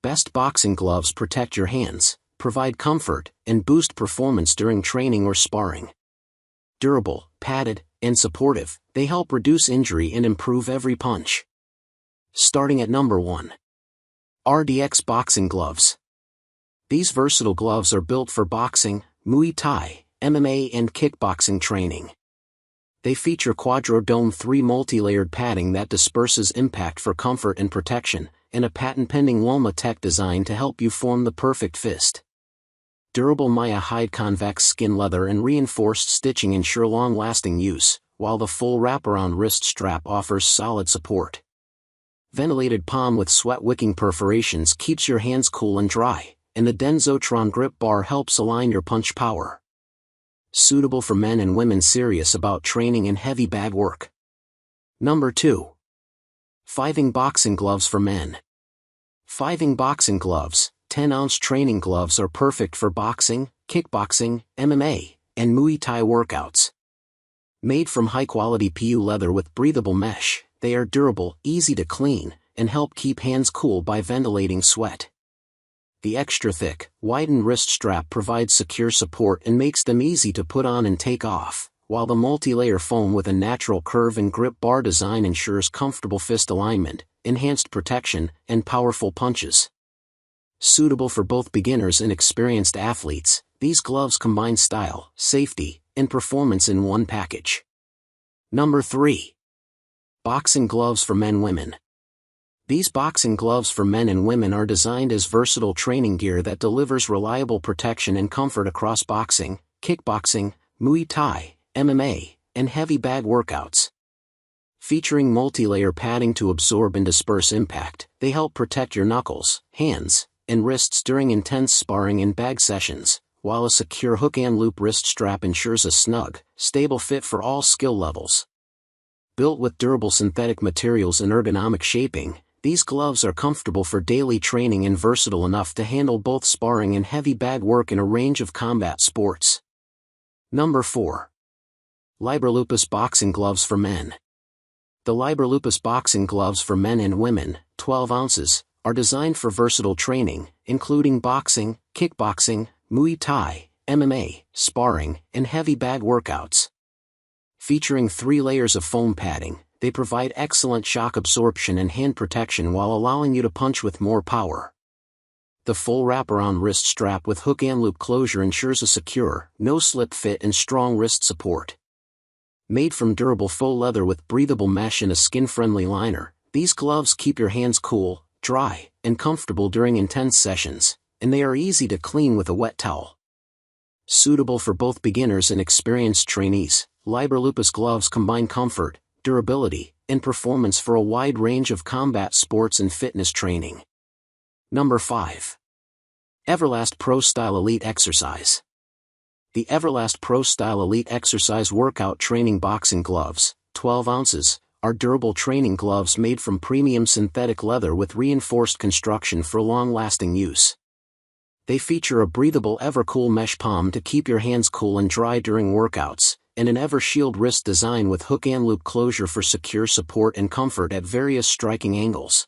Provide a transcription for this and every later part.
Best boxing gloves protect your hands, provide comfort, and boost performance during training or sparring. Durable, padded, and supportive, they help reduce injury and improve every punch. Starting at number 1. RDX Boxing Gloves. These versatile gloves are built for boxing, Muay Thai, MMA and kickboxing training. They feature Quadro-Dome 3 multi-layered padding that disperses impact for comfort and protection, and a patent-pending Loma Tech design to help you form the perfect fist. Durable Maya hide convex skin leather and reinforced stitching ensure long-lasting use, while the full wraparound wrist strap offers solid support. Ventilated palm with sweat-wicking perforations keeps your hands cool and dry, and the Denzotron grip bar helps align your punch power. Suitable for men and women serious about training and heavy bag work. Number 2. Fiving Boxing Gloves for Men. Fiving Boxing Gloves, 10-ounce training gloves are perfect for boxing, kickboxing, MMA, and Muay Thai workouts. Made from high-quality PU leather with breathable mesh, they are durable, easy to clean, and help keep hands cool by ventilating sweat. The extra-thick, widened wrist strap provides secure support and makes them easy to put on and take off, while the multi-layer foam with a natural curve and grip bar design ensures comfortable fist alignment, enhanced protection, and powerful punches. Suitable for both beginners and experienced athletes, these gloves combine style, safety, and performance in one package. Number 3. Boxing Gloves for Men/Women. These boxing gloves for men and women are designed as versatile training gear that delivers reliable protection and comfort across boxing, kickboxing, Muay Thai, MMA, and heavy bag workouts. Featuring multi-layer padding to absorb and disperse impact, they help protect your knuckles, hands, and wrists during intense sparring and bag sessions, while a secure hook and loop wrist strap ensures a snug, stable fit for all skill levels. Built with durable synthetic materials and ergonomic shaping, these gloves are comfortable for daily training and versatile enough to handle both sparring and heavy bag work in a range of combat sports. Number 4. Liberlupus Boxing Gloves for Men. The Liberlupus Boxing Gloves for men and women, 12 ounces, are designed for versatile training, including boxing, kickboxing, Muay Thai, MMA, sparring, and heavy bag workouts. Featuring 3 layers of foam padding, they provide excellent shock absorption and hand protection while allowing you to punch with more power. The full wraparound wrist strap with hook and loop closure ensures a secure, no-slip fit and strong wrist support. Made from durable faux leather with breathable mesh and a skin-friendly liner, these gloves keep your hands cool, dry, and comfortable during intense sessions, and they are easy to clean with a wet towel. Suitable for both beginners and experienced trainees, Liberlupus gloves combine comfort, durability, and performance for a wide range of combat sports and fitness training. Number 5. Everlast Pro Style Elite Exercise. The Everlast Pro Style Elite Exercise Workout Training Boxing Gloves, 12 ounces, are durable training gloves made from premium synthetic leather with reinforced construction for long-lasting use. They feature a breathable EverCool mesh palm to keep your hands cool and dry during workouts, and an EverShield wrist design with hook and loop closure for secure support and comfort at various striking angles.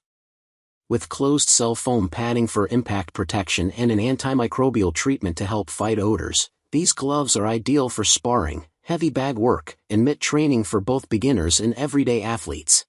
With closed-cell foam padding for impact protection and an antimicrobial treatment to help fight odors, these gloves are ideal for sparring, heavy bag work, and mitt training for both beginners and everyday athletes.